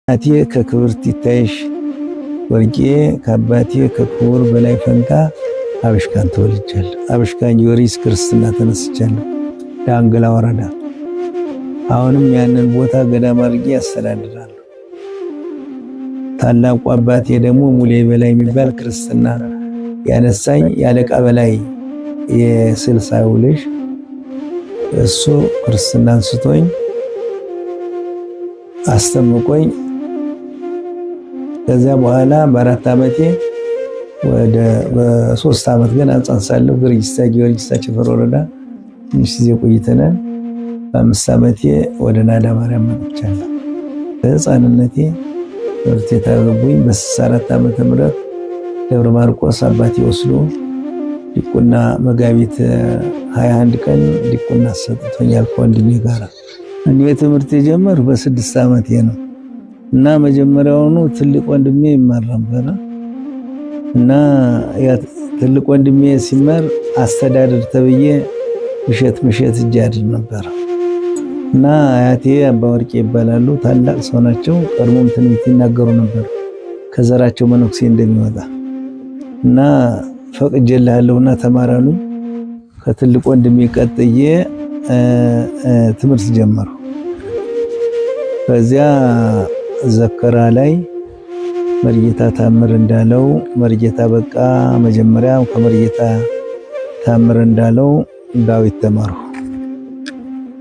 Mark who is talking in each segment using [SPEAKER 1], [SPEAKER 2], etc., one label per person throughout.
[SPEAKER 1] አቴ ከክብርት ይታይሽ ወርቄ ከአባቴ ከክቡር በላይ ፈንታ አብሽካን ተወልጃለሁ። አብሽካን ጊዮርጊስ ክርስትና ተነስቻለሁ ዳንግላ ወረዳ። አሁንም ያንን ቦታ ገዳም አድርጌ ያስተዳድራለሁ። ታላቁ አባቴ ደግሞ ሙሌ በላይ የሚባል ክርስትና ያነሳኝ ያለቃ በላይ የስልሳው ልጅ እሱ ክርስትና አንስቶኝ አስተምቆኝ ከዛ በኋላ በ4 ዓመቴ ወደ በ3 ዓመት ገና አንጻንሳለሁ ጊዮርጊስ ቸፈር ወረዳ ትንሽ ጊዜ ቆይተናል። በ5 ዓመቴ ወደ ናዳ ማርያም መጥቻለሁ። በሕፃንነቴ ትምህርት የታገቡኝ በ64 ዓመተ ምህረት ደብረ ማርቆስ አባቴ ወስዶ ዲቁና መጋቢት 21 ቀን ዲቁና ሰጥቶኛል ከወንድሜ ጋር። እኔ ትምህርት የጀመርኩ በ6 ዓመቴ ነው እና መጀመሪያውኑ ትልቅ ወንድሜ ይማር ነበር እና ያ ትልቅ ወንድሜ ሲማር አስተዳደር ተብዬ ምሸት እጃድር ነበር እና አያቴ አባ ወርቄ ይባላሉ። ታላቅ ሰው ናቸው። ቀድሞም ትንቢት ይናገሩ ነበር ከዘራቸው መነኩሴ እንደሚወጣ እና ፈቅጄልሃለሁና ተማራሉ። ከትልቅ ወንድሜ ቀጥዬ ትምህርት ጀመርኩ። በዚያ ዘከራ ላይ መርጌታ ታምር እንዳለው መርጌታ በቃ መጀመሪያ ከመርጌታ ታምር እንዳለው ዳዊት ተማርኩ።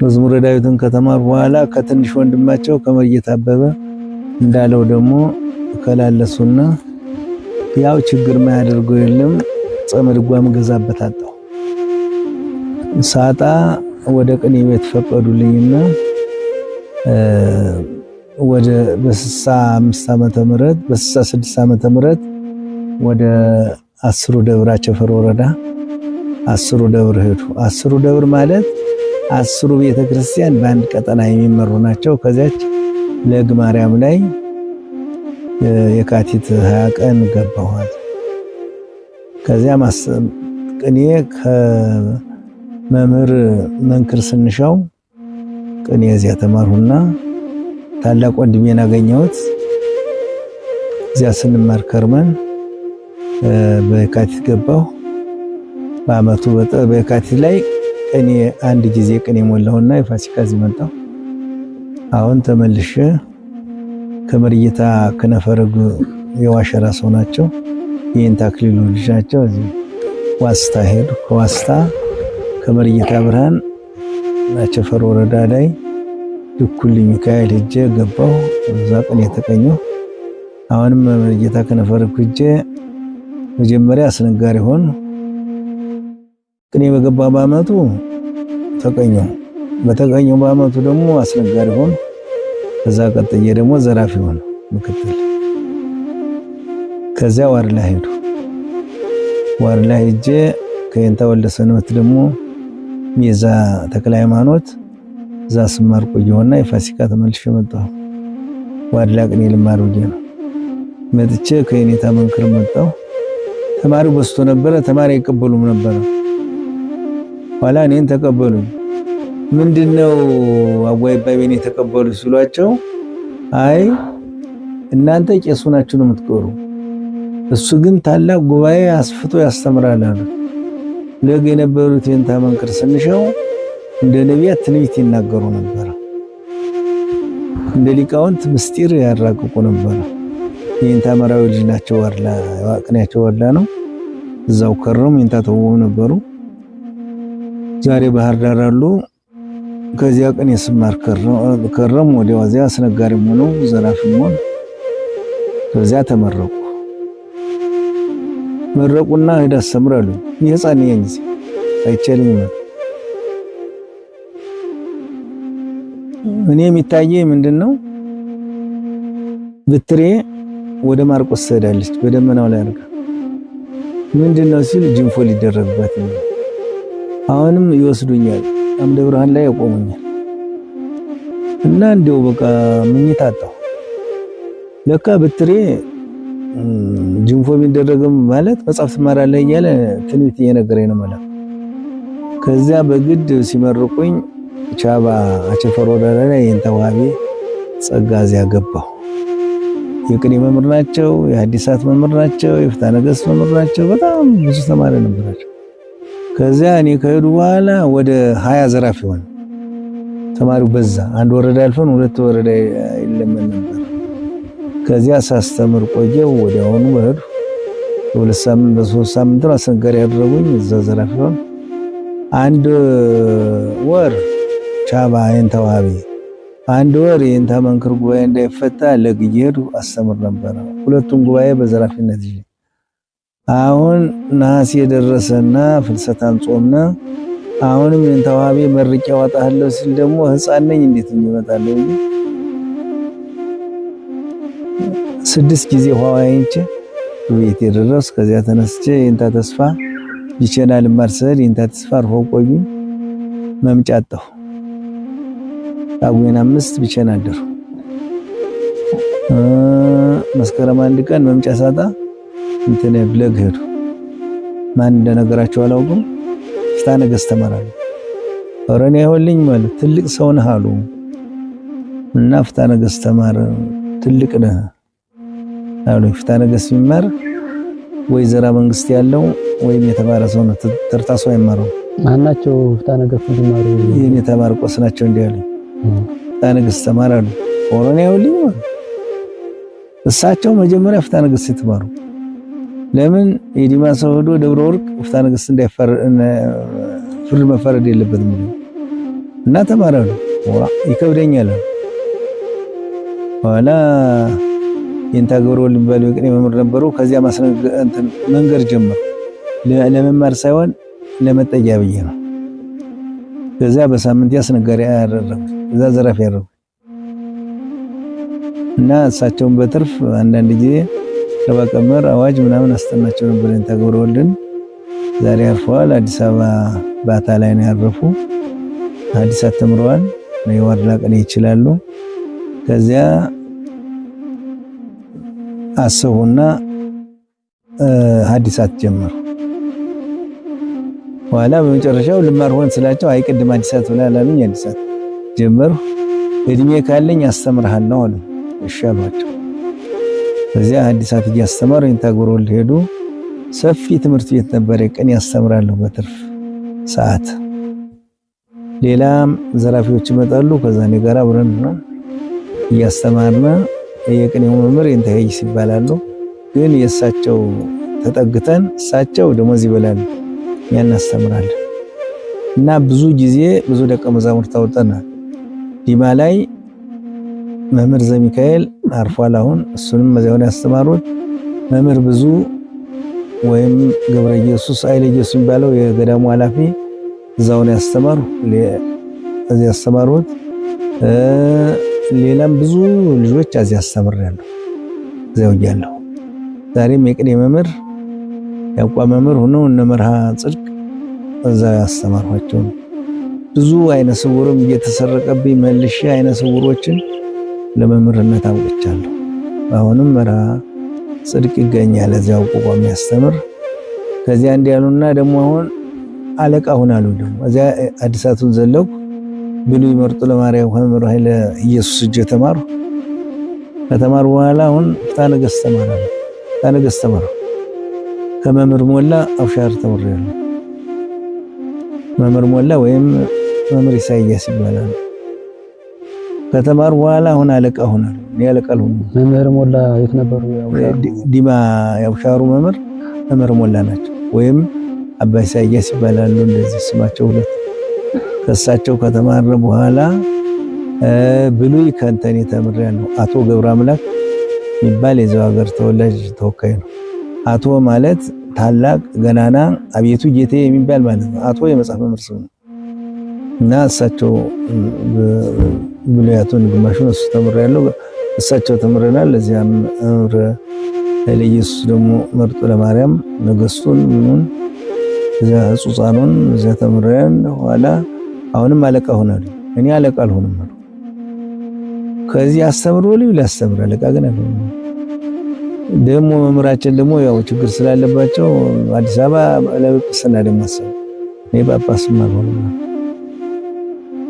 [SPEAKER 1] መዝሙረ ዳዊትን ከተማርኩ በኋላ ከትንሽ ወንድማቸው ከመርጌታ አበበ እንዳለው ደግሞ ከላለሱና ያው ችግር ማያደርገው የለም ጸመድ ጓም ገዛበት አጣው ሳጣ ወደ ቅኔ ቤት ፈቀዱልኝና ወደ በ65 ዓመተ ምህረት በ66 ዓመተ ምህረት ወደ 10 ደብር ቸፈር ወረዳ 10 ደብር ሄዱ። 10 ደብር ማለት 10 ቤተክርስቲያን በአንድ ቀጠና የሚመሩ ናቸው። ከዚያች ለግ ማርያም ላይ የካቲት 20 ቀን ገባኋት። ከዚያ ቅኔ ከመምህር መንክር ስንሻው ቅኔ እዚያ ተማርሁና ታላቅ ወንድሜን አገኘሁት። እዚያ ስንማር ከርመን በየካቲት ገባሁ። በአመቱ በየካቲት ላይ ቅኔ አንድ ጊዜ ቅኔ ሞላሁና የፋሲካ እዚህ መጣሁ። አሁን ተመልሼ ከመርጌታ ከነፈረጉ የዋሸራ ሰው ናቸው። ይህን ታክሊሉ ልጅ ናቸው። እዚህ ዋስታ ሄዱ። ከዋስታ ከመርጌታ ብርሃን ቸፈር ወረዳ ላይ ድኩል ሚካኤል ሄጄ ገባሁ። እዛ ቅኔ ተቀኘሁ። አሁንም መርጌታ ከነፈረጉ ሄጄ መጀመሪያ አስነጋሪ ሆን ቅኔ በገባ በአመቱ ተቀኘሁ። በተቀኘሁ በአመቱ ደግሞ አስነጋሪ ሆን ከዛ ቀጥዬ ደግሞ ዘራፊ ሆነ ምክትል። ከዚያ ዋርላ ሄዱ። ዋርላ ሄጄ ከየንታ ወልደ ሰንበት ደግሞ ሚዛ ተክለ ሃይማኖት እዛ ስማር ቆየሁና የፋሲካ ተመልሼ መጣሁ። ዋርላ ቅኔ ልማር ብዬ ነው መጥቼ ከየኔታ መንክር መጣሁ። ተማሪው በስቶ ነበረ። ተማሪ አይቀበሉም ነበረ። ኋላ እኔን ተቀበሉኝ። ምንድነው አዋይባይ በኔ ተቀበሉ ሲሏቸው አይ እናንተ ቄሱ ናችሁ ነው የምትቀሩ፣ እሱ ግን ታላቅ ጉባኤ አስፍቶ ያስተምራል አሉ። ለግ የነበሩት የንታ መንክር ስንሻው እንደ ነቢያት ትንቢት ይናገሩ ነበር። እንደ ሊቃውንት ምስጢር ያራቅቁ ነበር። የንታ መራዊ ልጅ ናቸው። ዋርላ ቅኔያቸው ዋርላ ነው። እዛው ከረሙ የንታ ተወው ነበሩ። ዛሬ ባህር ዳር አሉ። ከዚያ ቀን የስማር ከረም ወዲያው እዚያ አስነጋሪም ሆነው ዘራፊም ሆነ። ከዚያ ተመረቁ። መረቁና ሄዳ አስተምራሉ። የህፃን ነኝ አይቻልም። እኔ የሚታየኝ ምንድነው ብትሬ ወደ ማርቆስ ትሄዳለች በደመናው ላይ አርጋ ምንድነው ሲል ጅንፎ ሊደረግባት ነው። አሁንም ይወስዱኛል አምደ ብርሃን ላይ ያቆሙኛል እና እንደው በቃ ምኝታ አጣሁ። ለካ ብትሬ ጅንፎ ቢደረግም ማለት መጽሐፍ ትማራለህ እያለ ትንቢት እየነገረኝ ነው ማለት። ከዚያ በግድ ሲመርቁኝ ቻባ ቸፈር ወረዳ ላይ የንተዋቢ ጸጋ እዚያ ገባሁ። የቅኔ መምህር ናቸው፣ የሐዲሳት መምህር ናቸው፣ የፍትሐ ነገሥት መምህር ናቸው። በጣም ብዙ ተማሪ ነበራቸው። ከዚያ እኔ ከሄዱ በኋላ ወደ 20 ዘራፊ ሆነ። ተማሪው በዛ። አንድ ወረዳ አልፈን 2 ወረዳ ይለመን ነበር። ከዚያ ሳስተምር ቆየው። ወዲያውኑ በሄዱ በ2 ሳምንት በ3 ሳምንት አስነጋሪ ያደረጉኝ እዛ ዘራፊ ሆነ። 1 ወር ቻባ አይንተዋቢ 1 ወር የእንታ መንክር ጉባኤ እንዳይፈታ ለግየዱ አስተምር ነበር። 2ቱን ጉባኤ በዘራፊነት ይዤ አሁን ነሐሴ የደረሰና ፍልሰታን ጾምና አሁንም የእንታዋቢ መርቄ አወጣለሁ ሲል ደግሞ ሕፃን ነኝ እንዴት ይመጣለሁ? 6 ጊዜ ሆዋይንቼ ቤት የደረስኩ። ከዚያ ተነስቼ የእንታ ተስፋ ይቸናል ማርሰል የእንታ ተስፋ አርፎ ቆዩ። መምጫጣሁ ጳጉሜን 5 ብቻዬን አደርኩ። መስከረም 1 ቀን መምጫ ሳጣ እንትን ብለግ ሄዱ። ማን እንደነገራቸው አላውቅም። ፍትሐ ነገሥት ተማራለሁ። ወረኔ አይሆንልኝ ማለት ትልቅ ሰው ነህ አሉ እና ፍትሐ ነገሥት ተማር ትልቅ ነህ አሉ። ፍትሐ ነገሥት የሚማር ወይ ዘራ መንግስት ያለው ወይም የተማረ ሰው ነው። ተርታ ሰው አይማረው።
[SPEAKER 2] ማናቸው ፍትሐ ነገሥት እንዲማሩ
[SPEAKER 1] የኔ ተማርቆስ ናቸው እንዲያሉ ፍትሐ ነገሥት ተማራሉ። ወረኔ አይሆንልኝ ማለት እሳቸው መጀመሪያ ፍትሐ ነገሥት የተማሩ ለምን የዲማ ሰው ሄዶ ደብረ ወርቅ ፍትሐ ነገሥት እንዳይፈር ፍርድ መፈረድ የለበትም እና ተማራሉ። ይከብደኛል። ኋላ የእንታ ገብረ ወልድ የሚባሉ የቅኔ መምህር ነበሩ። ከዚያ መንገድ ጀመር። ለመማር ሳይሆን ለመጠጊያ ብዬ ነው። ከዚያ በሳምንት ያስነጋሪ ያደረጉ እዛ ዘራፊ ያደረጉ እና እሳቸውን በትርፍ አንዳንድ ጊዜ ለባቀመር አዋጅ ምናምን አስጠናቸው ነበር። የእንታ ገብረ ወልድን ዛሬ አርፈዋል። አዲስ አበባ ባታ ላይ ነው ያረፉ። ሐዲሳት ተምረዋል። የዋርላ ቅኔ ይችላሉ። ከዚያ አሰቡና ሐዲሳት ጀመሩ። ኋላ በመጨረሻው ልማር ሆን ስላቸው አይቀድም ሐዲሳት ብላለኝ። ሐዲሳት ጀመሩ። እድሜ ካለኝ አስተምርሃለሁ አሉ። እሺ አሏቸው። ከዚያ ሐዲሳት እያስተማሩ የእንታ ገብረ ወልድ ሄዱ። ሰፊ ትምህርት ቤት ነበር። ቀን ያስተምራሉ በትርፍ ሰዓት። ሌላም ዘራፊዎች ይመጣሉ። ከዛ እኔ ጋር አብረን እያስተማርና የቅኔው መምህር የእንታ ሄይስ ይባላሉ። ግን የእሳቸው ተጠግተን እሳቸው ደሞዝ ይበላሉ፣ እኛ እናስተምራለን። እና ብዙ ጊዜ ብዙ ደቀ መዛሙርት አውጥተናል። ዲማ ላይ መምህር ዘሚካኤል አርፏል። አሁን እሱንም እዚያው ያስተማሩት መምህር ብዙ ወይም ገብረ ኢየሱስ አይለ ኢየሱስ የሚባለው የገዳሙ ኃላፊ እዛው ነው ያስተማሩ። እዚያ ያስተማሩት ሌላም ብዙ ልጆች እዚያ ያስተምራሉ። እዚያው ያለው ዛሬም የቅኔ መምህር ያቋ መምህር ሆነው እነ መርሃ ጽድቅ እዛ ያስተማሯቸው። ብዙ አይነ ስውርም እየተሰረቀብኝ መልሼ አይነ ስውሮችን ለመምህርነት አውጥቻለሁ። አሁንም መርሃ ጽድቅ ይገኛል እዚያው ቆቆም ያስተምር። ከዚያ እንዲያሉና ደግሞ አሁን አለቃ ሆናሉ። ደግሞ እዚያ ሐዲሳቱን ዘለቁ። ብሉይ መርጦ ለማርያም መምህር ኃይለ ኢየሱስ እጅ ተማሩ። ከተማሩ በኋላ አሁን ፍትሐ ነገሥት ተማራሉ። ፍትሐ ነገሥት ተማሩ። ከመምህር ሞላ አብሻር ተምሬያለሁ። መምህር ሞላ ወይም መምህር ኢሳይያስ ይባላል። ከተማሩ በኋላ አሁን አለቃ ሆናሉ። ያለቃ ሆኑ።
[SPEAKER 2] መምህር ሞላ የት ነበሩ?
[SPEAKER 1] ዲማ ያብሻሩ መምህር ሞላ ናቸው። ወይም አባ ኢሳይያስ ይባላሉ። እንደዚህ ስማቸው ሁለት። ከሳቸው ከተማረ በኋላ ብሉይ ከንተኔ ተምሬያለሁ። አቶ ገብረ አምላክ የሚባል የዛው ሀገር ተወላጅ ተወካይ ነው። አቶ ማለት ታላቅ ገናና አቤቱ ጌታዬ የሚባል ማለት ነው። አቶ የመጽሐፍ መምህር ስም ነው እና እሳቸው ብሉያቱን ግማሹን እሱ ተምሬያለሁ። እሳቸው ተምረናል። እዚያም መምህር ኃይለ ኢየሱስ ደግሞ መርጦ ለማርያም ነገስቱን ምኑን እዚያ ጹጻኑን እዚያ ተምረን ኋላ አሁንም አለቃ ሆናሉ። እኔ አለቃ አልሆንም ማለት ከዚህ አስተምሮ ላስተምር አለቃ ግን አልሆንም። ደግሞ መምህራችን ደግሞ ያው ችግር ስላለባቸው አዲስ አበባ ለጵጵስና ደግሞ አሰቡ። እኔ ጳጳስም አልሆንም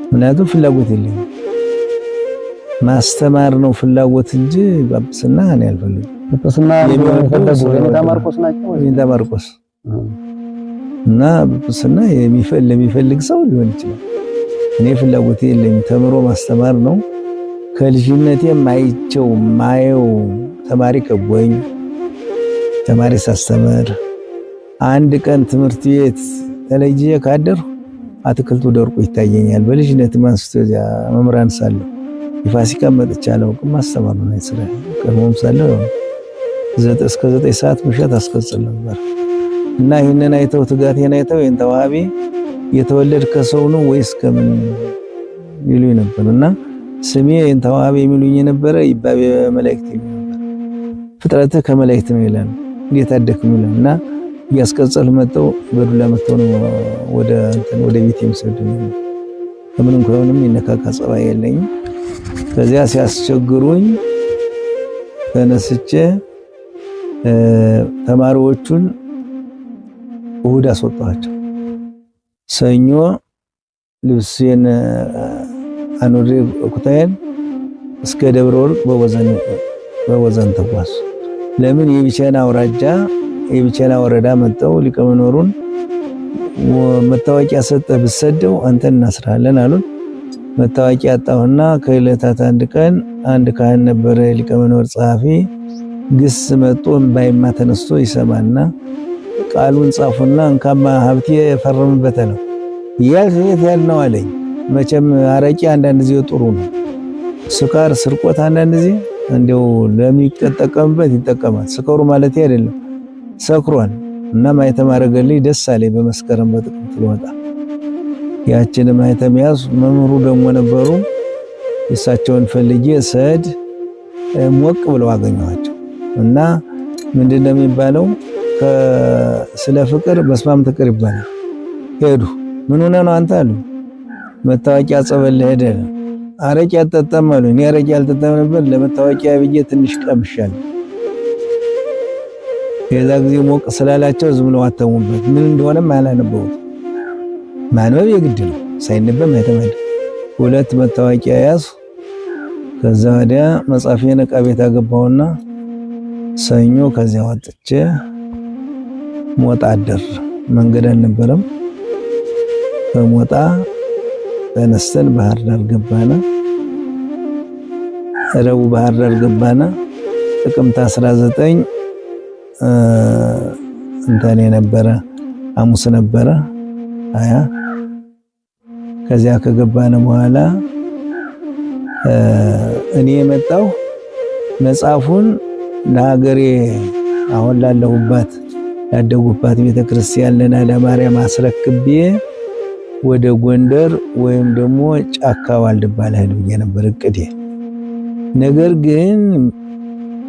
[SPEAKER 1] ምክንያቱም ፍላጎት የለኝም። ማስተማር ነው ፍላጎት እንጂ ጳጳስና እኔ አልፈልግም።
[SPEAKER 2] ጳጳስና የሚፈልጉ የኔታ ማርቆስ ናቸው።
[SPEAKER 1] የኔታ ማርቆስ እና ጳጳስና የሚፈልግ ሰው ሊሆን ይችላል። እኔ ፍላጎቴ የለኝም። ተምሮ ማስተማር ነው። ከልጅነቴ ማየው ተማሪ ከቦኝ ተማሪ ሳስተምር አንድ ቀን ትምህርት ቤት ተለይጄ ካደርኩ አትክልቱ ደርቆ ይታየኛል። በልጅነት ማንስቶ መምራን ሳለሁ የፋሲካ መጥቻለሁ። ማስተማር ነው ስራ። ቀድሞም ሳለሁ እስከ 9 ሰዓት ምሽት አስቀጽል ነበር እና ይሄንን አይተው ትጋቴን አይተው ይሄን ተዋቢ የተወለድ ከሰው ነው ወይስ ከምን ይሉኝ ነበርና ስሜ ይሄን ተዋቢ የሚሉኝ ነበረ። ይባቤ መላእክት ነበር። ፍጥረትህ ከመላእክት ነው ይላል። እንዴት አደክም ይላልና ያስቀጽል መጣው በዱላ መጣው ነው ወደ ቤት የሚሰዱኝ። ከምንም ከሆነም ይነካካ ጸባይ የለኝም። ከዚያ ሲያስቸግሩኝ ተነስቼ ተማሪዎቹን እሁድ አስወጣቸው። ሰኞ ልብሴን አኑሬ ኩታዬን እስከ ደብረ ወርቅ በወዘን ተጓዝ። ለምን የቢቸና ወረዳ መጣው ሊቀመኖሩን መታወቂያ ሰጠ ብሰደው አንተን እናስራለን አሉን። መታወቂያ አጣሁና ከዕለታት አንድ ቀን አንድ ካህን ነበረ ሊቀመኖር ጸሐፊ ግስ መጥቶ ባይማ ተነስቶ ይሰማና ቃሉን ጻፉና እንካማ ሀብቴ ፈረምበት ነው የት ያልነው አለኝ። መቼም አረቂ አንዳንድ ጊዜ ጥሩ ነው። ስካር ስርቆት አንዳንድ ጊዜ እንደው ለሚጠቀምበት ይጠቀማል። ስከሩ ማለት አይደለም ሰክሯል። እና ማይተም አረገልኝ ደስ አለኝ። በመስከረም በጥቅምት ልወጣ ያችን ማይተም ያዝ። መምህሩ ደግሞ ነበሩ። እሳቸውን ፈልጌ ሰድ ሞቅ ብለው አገኘኋቸው እና ምንድነው የሚባለው ስለ ፍቅር በስማም ትቅር ይባላል። ሄዱ። ምን ሆነ ነው አንተ አሉ። መታወቂያ ጸበል ሄደ። አረቂ አጠጣም አሉ። እኔ አረቂ አልጠጣም ነበር። ለመታወቂያ ብዬ ትንሽ ቀምሻለሁ። የዛ ጊዜ ሞቅ ስላላቸው ዝም ብለው አተሙበት። ምን እንደሆነም አላነበቡት። ማንበብ የግድ ነው። ሳይነበብ አይተማድ። 2 መታወቂያ ያዝ። ከዛ ወዲያ መጻፊያን ዕቃ ቤት አገባውና ሰኞ ከዚያ ወጥቼ ሞጣ አደር። መንገድ አልነበረም። በሞጣ ተነስተን ባህር ዳር ገባና ረቡዕ ባህር ዳር ገባና ጥቅምት 19 እንተኔ ነበረ ሐሙስ ነበረ 20 ከዚያ ከገባነ በኋላ እኔ የመጣው መጽሐፉን ለሀገሬ አሁን ላለሁባት ያደጉባት ቤተክርስቲያን ለናዳ ማርያም አስረክቤ ወደ ጎንደር ወይም ደግሞ ጫካ ዋልድባ ልሄድ ብዬ ነበር እቅዴ። ነገር ግን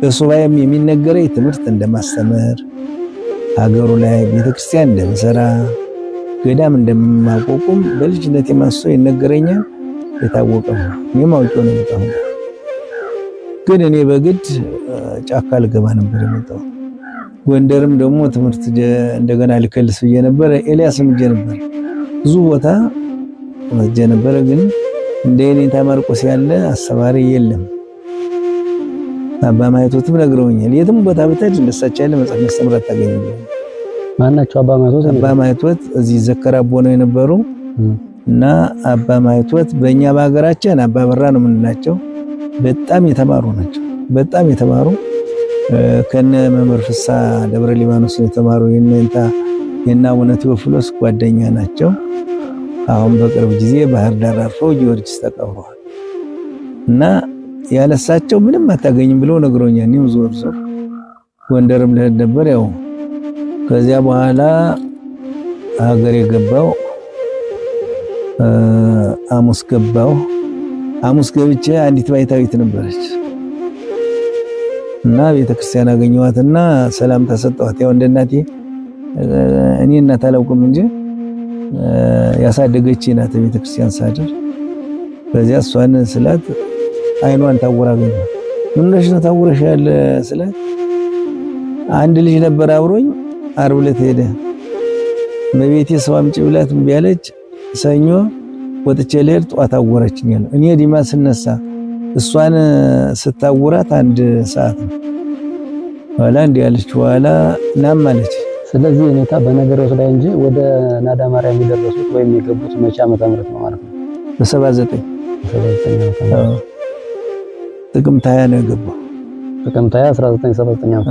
[SPEAKER 1] በሱባኤም የሚነገረኝ ትምህርት እንደማስተምር ሀገሩ ላይ ቤተክርስቲያን እንደምሰራ ገዳም እንደማቋቁም በልጅነቴ ማስቶ ይነገረኛል። የታወቀ ነው። እኔም አውቄው ነው የመጣው። ግን እኔ በግድ ጫካ ልገባ ነበር የመጣው። ጎንደርም ደግሞ ትምህርት እንደገና ልከልስ ብዬ ነበር። ኤልያስም ሄጄ ነበር። ብዙ ቦታ ሄጄ ነበር። ግን እንደ የኔታ ማርቆስ ያለ አስተማሪ የለም። አባ ማይቶትም ነግረውኛል። የትም ቦታ ብትሄድ እንደሳቸው ያለ መጽሐፍ ማስተማር አታገኝም።
[SPEAKER 2] ማናቸው አባ ማይቶት?
[SPEAKER 1] አባ ማይቶት እዚህ ዘከራቦ ነው የነበሩ እና አባ ማይቶት በእኛ በሀገራችን አባ በራ ነው የምንላቸው። በጣም የተማሩ ናቸው። በጣም የተማሩ ከነ መምህር ፍስሐ ደብረ ሊባኖስ የተማሩ የና አቡነ ቴዎፍሎስ ጓደኛ ናቸው። አሁን በቅርብ ጊዜ ባህር ዳር አርፈው ጊዮርጊስ ተቀብረዋል እና ያለሳቸው ምንም አታገኝም ብለው ነግሮኛል። እኔም ዞር ጎንደርም ልሄድ ነበር። ያው ከዚያ በኋላ ሀገር የገባው ሐሙስ ገባው። ሐሙስ ገብቼ አንዲት ባይታዊት ነበረች እና ቤተክርስቲያን አገኘኋትና ሰላም ተሰጠኋት። ያው እንደ እናቴ እኔ እናት አላውቅም እንጂ ያሳደገችኝ ናት ቤተክርስቲያን ሳድር። በዚያ እሷን ስላት አይኗን ታወራገኝ። ምን ነሽ ነው ታወረሻል ስላት አንድ ልጅ ነበር አብሮኝ ዓርብ ዕለት ሄደ። በቤቴ ሰው አምጪ ብላት እምቢ አለች። ሰኞ ወጥቼ ልሄድ ጧት አወረችኝ። እኔ ዲማ ስነሳ እሷን ስታውራት አንድ ሰዓት ነው። ኋላ እንዲህ ያለች ኋላ ናም አለች።
[SPEAKER 2] ስለዚህ ሁኔታ በነገሮች ላይ እንጂ ወደ ናዳ ማርያም የደረሱት ወይም የገቡት መቼ ዓመተ ምህረት ነው ማለት ነው?
[SPEAKER 1] በ79 ጥቅምት 20 ነው የገባው።
[SPEAKER 2] ጥቅምት 20 1979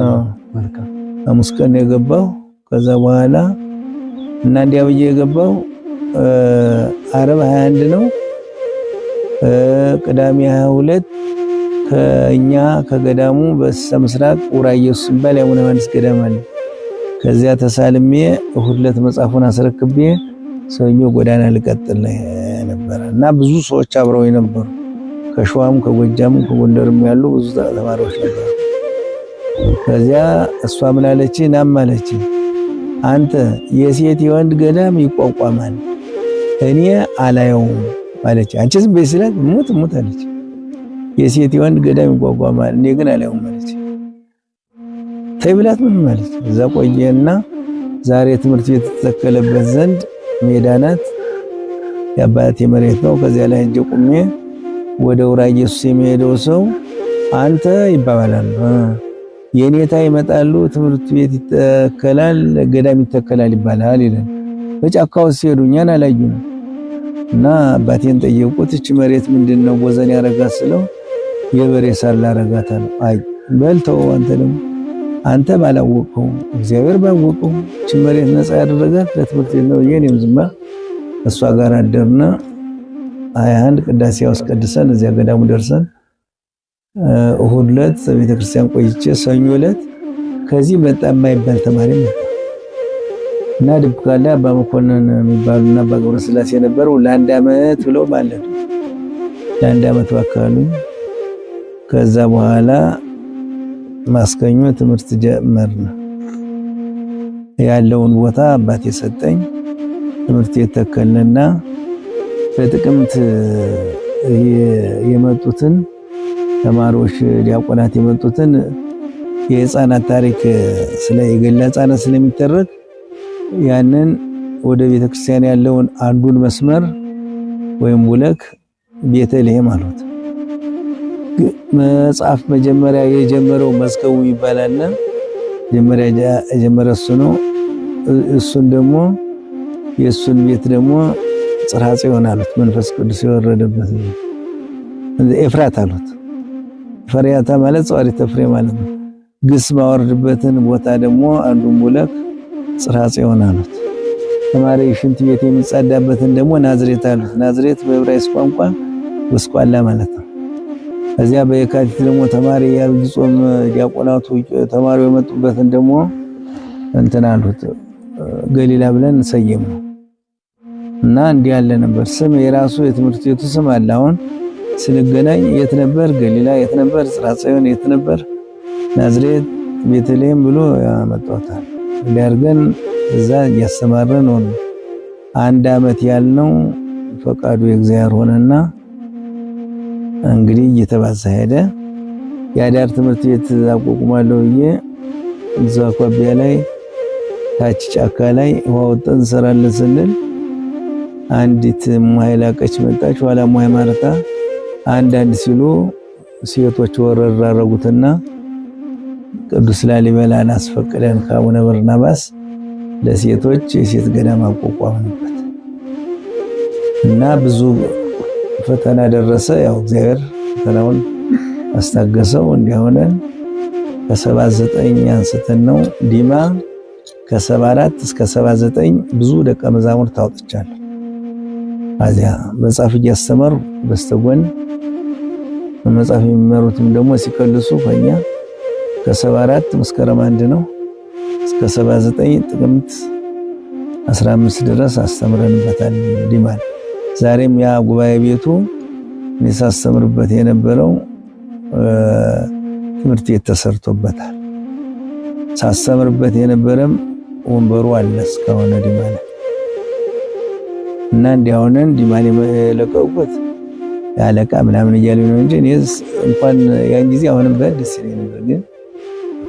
[SPEAKER 1] መልካም ሐሙስ ቀን ነው የገባው። ከዛ በኋላ እና እንዲያ ብዬ የገባው ዓርብ 21 ነው። ቅዳሜ 22 ከኛ ከገዳሙ በስተምስራቅ ኡራየሱስ ሲባል የአቡነ ዮሐንስ ገዳም አለ። ከዚያ ተሳልሜ እሁድ ዕለት መጽሐፉን አስረክቤ ሰኞ ጎዳና ልቀጥል ነበር እና ብዙ ሰዎች አብረው ነበሩ። ከሸዋም ከጎጃም ከጎንደርም ያሉ ብዙ ተማሪዎች ነበሩ። ከዚያ እሷ ምን አለች? ናም አለች፣ አንተ የሴት የወንድ ገዳም ይቋቋማል እኔ አላየውም አለች። አንቺ ዝም በይ ስላት ሙት አለች። የሴት የወንድ ገዳም ይቋቋማል እኔ ግን አላየውም አለች። ተይ ብላት ምን ማለት እዛ ቆየና ዛሬ ትምህርት ቤት ተተከለበት ዘንድ ሜዳ ናት። የአባቴ መሬት ነው። ከዚያ ላይ እንጂ ቁሜ ወደ ኡራየሱስ የሚሄደው ሰው አንተ ይባባላል፣ የኔታ ይመጣሉ፣ ትምህርት ቤት ይተከላል፣ ገዳም ይተከላል ይባላል ይላል። በጫካው ሲሄዱ እኛን አላዩንም እና አባቴን ጠየቁት፣ እቺ መሬት ምንድነው ወዘን ያረጋት ስለው የበሬ ሳር ላረጋት አለ። አይ በልተው አንተ ደግሞ አንተ ባላወቀው እግዚአብሔር ባወቀው እቺ መሬት ነፃ ያደረጋት ለትምህርት ቤት ነው። የኔም ዝማ እሷ ጋር አደርና 21 ቅዳሴ አስቀድሰን እዚያ ገዳሙ ደርሰን እሁድ ዕለት ቤተክርስቲያን ቆይቼ ሰኞ ዕለት ከዚህ መጣ የማይባል ተማሪ ነው እና ድብቃላ አባ መኮንን የሚባሉና አባ ገብረ ስላሴ ነበሩ። ለአንድ ዓመት ብለው ማለት ለአንድ ዓመት ባካሉ። ከዛ በኋላ ማስከኞ ትምህርት ጀመርን። ያለውን ቦታ አባቴ ሰጠኝ። ትምህርት የተከለና በጥቅምት የመጡትን ተማሪዎች ዲያቆናት የመጡትን የህፃናት ታሪክ ስለ የገላ ህፃናት ስለሚተረክ ያንን ወደ ቤተክርስቲያን ያለውን አንዱን መስመር ወይም ውለክ ቤተልሔም አሉት። መጽሐፍ መጀመሪያ የጀመረው መስከው ይባላልና መጀመሪያ የጀመረ እሱ ነው። እሱን ደግሞ የእሱን ቤት ደግሞ ጽርሐ ጽዮን አሉት። መንፈስ ቅዱስ የወረደበት ኤፍራት አሉት። ፈሪያታ ማለት ጸዋሪተ ፍሬ ማለት ነው። ግስ ማወርድበትን ቦታ ደግሞ አንዱን ሙለክ ጽርሐ ጽዮን አሉት። ተማሪ ሽንት ቤት የሚጸዳበትን ደግሞ ናዝሬት አሉት። ናዝሬት በዕብራይስጥ ቋንቋ ጎስቋላ ማለት ነው። እዚያ በየካቲት ደግሞ ተማሪ የዐቢይ ጾም ዲያቆናቱ ተማሪው የመጡበትን ደግሞ እንትን አሉት ገሊላ ብለን ሰየምነው እና እንዲህ ያለ ነበር። ስም የራሱ የትምህርት ቤቱ ስም አለ። አሁን ስንገናኝ የት ነበር ገሊላ፣ የት ነበር ጽርሐ ጽዮን፣ የት ነበር ናዝሬት፣ ቤተልሔም ብሎ ያመጣታል። ሊያርገን እዛ ያስተማረን ነው። አንድ ዓመት ያልነው ፈቃዱ የእግዚአብሔር ሆነና እንግዲህ እየተባዛ ሄደ። የአዳር ትምህርት ቤት አቋቁማለሁ ብዬ እዛ አኳቢያ ላይ ታች ጫካ ላይ ውሃ ወጥተን እንሰራለን ስንል አንዲት ሙሃይ ላቀች መጣች። ኋላ ሙሃይ ማርታ አንዳንድ ሲሉ ሴቶች ወረር አደረጉትና ቅዱስ ላሊበላን አስፈቅደን ከአቡነ በርናባስ ለሴቶች የሴት ገዳም አቋቋምንበት እና ብዙ ፈተና ደረሰ። ያው እግዚአብሔር ፈተናውን አስታገሰው። እንዲሆነን ከ79 አንስተን ነው ዲማ ከ74 እስከ 79 ብዙ ደቀ መዛሙርት ታውጥቻለሁ። አዚያ መጽሐፍ እያስተማሩ በስተጎን መጽሐፍ የሚመሩትም ደግሞ ሲከልሱ ከኛ ከ74 መስከረም 1 ነው እስከ 79 ጥቅምት 15 ድረስ አስተምረንበታል ዲማን። ዛሬም ያ ጉባኤ ቤቱ ሳስተምርበት የነበረው ትምህርት ቤት ተሰርቶበታል። ሳስተምርበት የነበረም ወንበሩ አለ እስካሁን ዲማን እና እንዲያውነን ዲማን የለቀቁት ያለቃ ምናምን እያሉ ነው እንጂ እኔስ እንኳን ያን ጊዜ አሁንም በደስ ይለኝ ነበር። ግን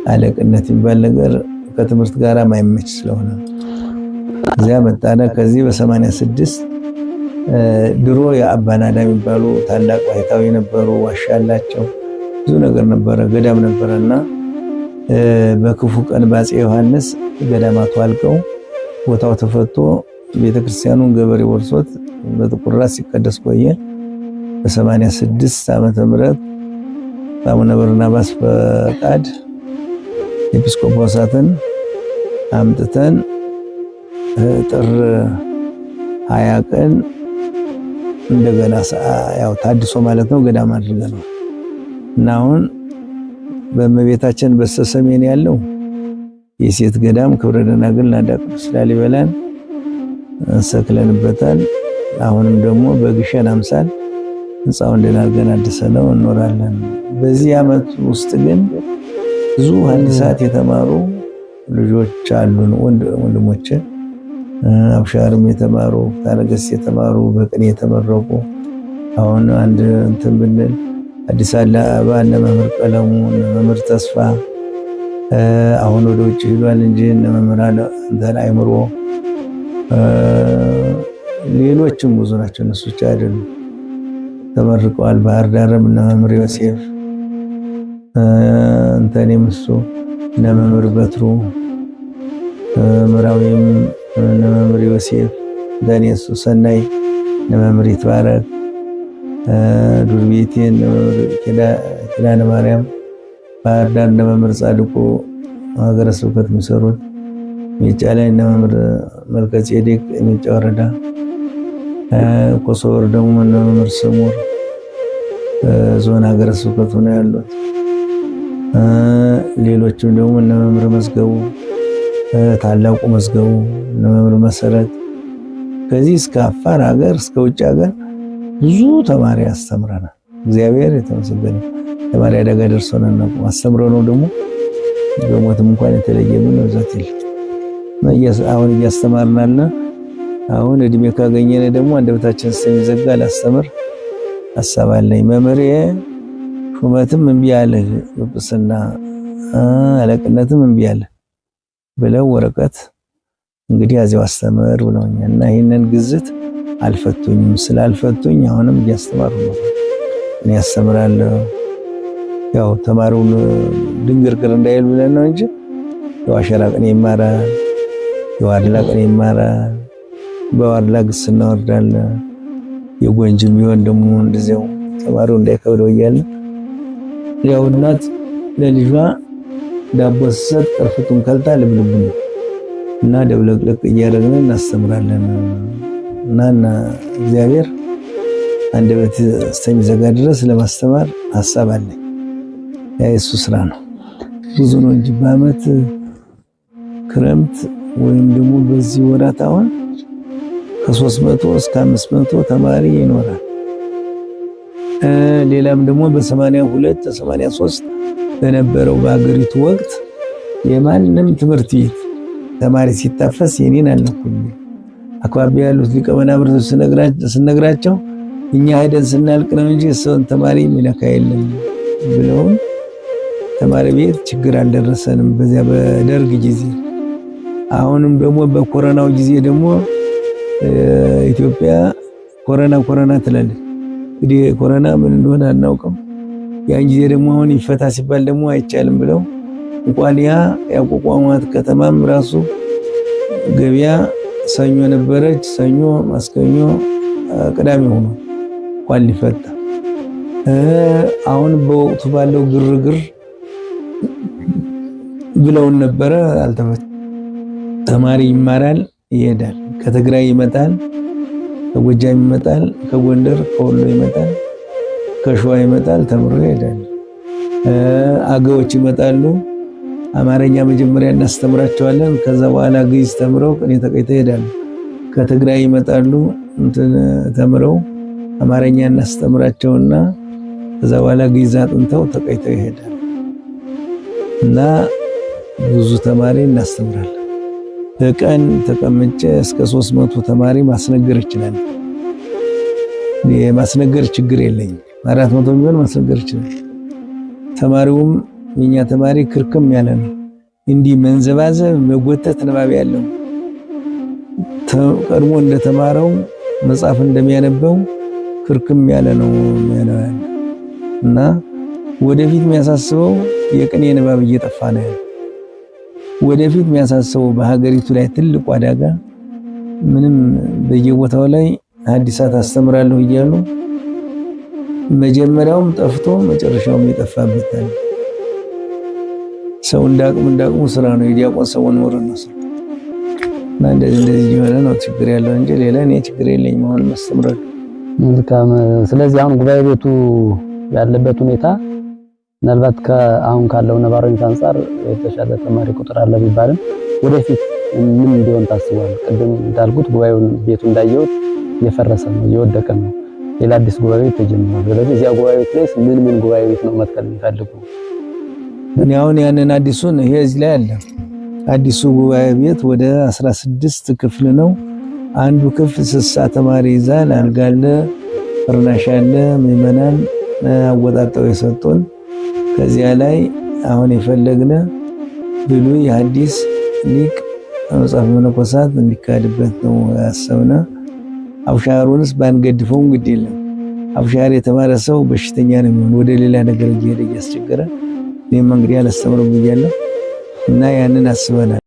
[SPEAKER 1] አለቅነት የሚባል ነገር ከትምህርት ጋር ማይመች ስለሆነ እዚያ መጣነ። ከዚህ በ86 ድሮ የአባናዳ የሚባሉ ታላቅ ባይታዊ ነበሩ። ዋሻ አላቸው። ብዙ ነገር ነበረ፣ ገዳም ነበረና በክፉ ቀን በአፄ ዮሐንስ ገዳማቱ አልቀው ቦታው ተፈቶ ቤተክርስቲያኑን ገበሬ ወርሶት በጥቁር ራስ ሲቀደስ ቆየ። በ86 ዓመተ ምህረት አቡነ በርናባስ ፈቃድ ኤጲስቆጶሳትን አምጥተን ጥር 20 ቀን እንደገና ያው ታድሶ ማለት ነው ገዳም አድርገናል እና አሁን በእመቤታችን በስተሰሜን ያለው የሴት ገዳም ክብረ ደናግል ናዳ ቅዱስ ላሊበላን እንሰክለንበታል። አሁንም ደግሞ በግሸን አምሳል ህንጻውን ደናርገን አድሰነው እንኖራለን። በዚህ ዓመት ውስጥ ግን ብዙ ሐዲሳት የተማሩ ልጆች አሉን፣ ወንድሞች አብሻርም የተማሩ ታረገስ የተማሩ በቅኔ የተመረቁ። አሁን አንድ እንትን ብንል አዲስ አበባ እነ መምህር ቀለሙ እነ መምህር ተስፋ አሁን ወደ ውጭ ሄዷል እንጂ እነ መምህር እንትን አይምሮ ሌሎችም ብዙ ናቸው። እነሱ ብቻ አይደሉም ተመርቀዋል። ባህር ዳርም እነ መምህር ዮሴፍ እንተኔም እሱ እነ መምህር በትሩ ምራዊም እነ መምህር ዮሴፍ እንተኔ እሱ ሰናይ እነ መምህር ይትባረክ ዱር ቤቴ እነ መምህር ኪዳነ ማርያም ባህር ዳር እነ መምህር ጻድቁ ሀገረ ስብከት የሚሰሩት ሜጫ ላይ እነ መምህር መልከ ጼዴቅ ሜጫ ወረዳ ኮሶበር ደግሞ እነ መምህር ስሙር ዞን ሀገረ ስብከት ሆነው ያሉት። ሌሎችም ደግሞ እነ መምህር መዝገቡ ታላቁ መዝገቡ እነ መምህር መሰረት ከዚህ እስከ አፋር ሀገር እስከ ውጭ ሀገር ብዙ ተማሪ አስተምረናል። እግዚአብሔር የተመሰገነ። ተማሪ አደጋ ደርሶናል ነው አስተምረው ነው ደግሞ በሞትም እንኳን የተለየምን ወዛት ይል አሁን እያስተማርናልና አሁን እድሜ ካገኘነ ደግሞ አንደበታችን ስለሚዘጋ ላስተምር ሐሳብ አለኝ። መምህር ሹመትም እምቢ አለ፣ ጵጵስና አለቅነትም እምቢ አለ ብለው ወረቀት እንግዲህ አዚያው አስተምር ብለውኛል እና ይሄንን ግዝት አልፈቱኝም። ስላልፈቱኝ አሁንም እያስተማሩ ነው። እኔ አስተምራለሁ። ያው ተማሪውን ድንግርግር እንዳይል ብለን ነው እንጂ የዋሸራ ቀን ይማራል፣ የዋድላ ቀን ይማራል። በዋድላ ግስ እናወርዳለን። የጎንጅም ቢሆን ደግሞ እንደዚያው ተማሪው እንዳይከብደው እያለ ያው እናት ለልጇ ዳቦ ሰጥ ቅርፍቱን ከልታ ልብልብ እና ደብለቅለቅ እያደረግን እናስተምራለን እና እግዚአብሔር አንደበት እስከሚዘጋ ድረስ ለማስተማር ሐሳብ አለኝ። ያ የሱ ስራ ነው። ብዙ ነው እንጂ በዓመት ክረምት ወይም ደግሞ በዚህ ወራት አሁን ከ300 እስከ 500 ተማሪ ይኖራል። ሌላም ደግሞ በ82 83 በነበረው በአገሪቱ ወቅት የማንም ትምህርት ቤት ተማሪ ሲታፈስ የኔን አልነኩኝ። አካባቢ ያሉት ሊቀ መናብርቶች ስነግራቸው እኛ ሄደን ስናልቅ ነው እንጂ ሰውን ተማሪ ሚነካ የለም ብለውን ተማሪ ቤት ችግር አልደረሰንም በዚያ በደርግ ጊዜ። አሁንም ደግሞ በኮሮናው ጊዜ ደግሞ ኢትዮጵያ ኮሮና ትላለች። እንግዲህ ኮሮና ምን እንደሆነ አናውቅም። ያን ጊዜ ደግሞ አሁን ይፈታ ሲባል ደግሞ አይቻልም ብለው እንኳን ያቋቋሟት ከተማም ራሱ ገበያ ሰኞ ነበረች። ሰኞ፣ ማስከኞ፣ ቅዳሜ ሆኖ እንኳን ሊፈታ አሁን በወቅቱ ባለው ግርግር ብለውን ነበረ። አልተፈታ። ተማሪ ይማራል፣ ይሄዳል። ከትግራይ ይመጣል፣ ከጎጃም ይመጣል፣ ከጎንደር ከወሎ ይመጣል፣ ከሸዋ ይመጣል፣ ተምሮ ይሄዳል። አገዎች ይመጣሉ። አማርኛ መጀመሪያ እናስተምራቸዋለን። ከዛ በኋላ ግዕዝ ተምረው ቅኔ ተቀይተው ይሄዳሉ። ከትግራይ ይመጣሉ፣ ተምረው አማርኛ እናስተምራቸውና ከዛ በኋላ ግዕዝ አጥንተው ተቀይተው ይሄዳሉ እና ብዙ ተማሪ እናስተምራለን። በቀን ተቀምጬ እስከ 300 ተማሪ ማስነገር ይችላል። የማስነገር ችግር የለኝም። 400 ቢሆን ማስነገር ይችላል። ተማሪውም የኛ ተማሪ ክርክም ያለ ነው። እንዲህ መንዘባዘብ መጎተት ንባብ ያለው ቀድሞ እንደተማረው መጽሐፍ እንደሚያነበው ክርክም ያለ ነው የሚያነው እና ወደፊት የሚያሳስበው የቅኔ ንባብ እየጠፋ ነው ያለው። ወደፊት የሚያሳስበው በሀገሪቱ ላይ ትልቁ አደጋ ምንም በየቦታው ላይ ሐዲሳት አስተምራለሁ እያሉ መጀመሪያውም ጠፍቶ መጨረሻውም የጠፋበት አለ። ሰው እንዳቅሙ ስራ ነው የዲያቆን ሰውን ወረነ ነው እና እንደዚህ የሆነ ነው ችግር ያለው እንጂ ሌላ እኔ ችግር የለኝም። አሁን ማስተምራለሁ።
[SPEAKER 2] መልካም። ስለዚህ አሁን ጉባኤ ቤቱ ያለበት ሁኔታ ምናልባት ከአሁን ካለው ነባራዊ አንፃር የተሻለ ተማሪ ቁጥር አለ ቢባልም ወደፊት ምን እንዲሆን ታስቧል? ቅድም እንዳልኩት ጉባኤውን ቤቱ እንዳየሁት እየፈረሰ ነው፣ እየወደቀ ነው። ሌላ አዲስ ጉባኤ ቤት ተጀምሯል። ስለዚህ እዚያ ጉባኤ ቤት ላይ ምን ጉባኤ ቤት ነው መትከል የሚፈልጉ?
[SPEAKER 1] እኔ አሁን ያንን አዲሱን ይሄ እዚህ ላይ አለ። አዲሱ ጉባኤ ቤት ወደ 16 ክፍል ነው። አንዱ ክፍል 60 ተማሪ ይዛል። አልጋ አለ፣ ፍርናሽ አለ። ምዕመናን አወጣጣው የሰጡን ከዚያ ላይ አሁን የፈለግነ ብሉይ ሐዲስ ሊቅ መጽሐፈ መነኮሳት እንዲካድበት ነው ያሰብነ። አብሻሩንስ ባንገድፈው እንግዲህ የለም። አብሻር የተማረ ሰው በሽተኛ ነው የሚሆን፣ ወደ ሌላ ነገር እየሄደ እያስቸገረ። እኔም እንግዲህ አላስተምርም ብያለሁ እና ያንን አስበናል።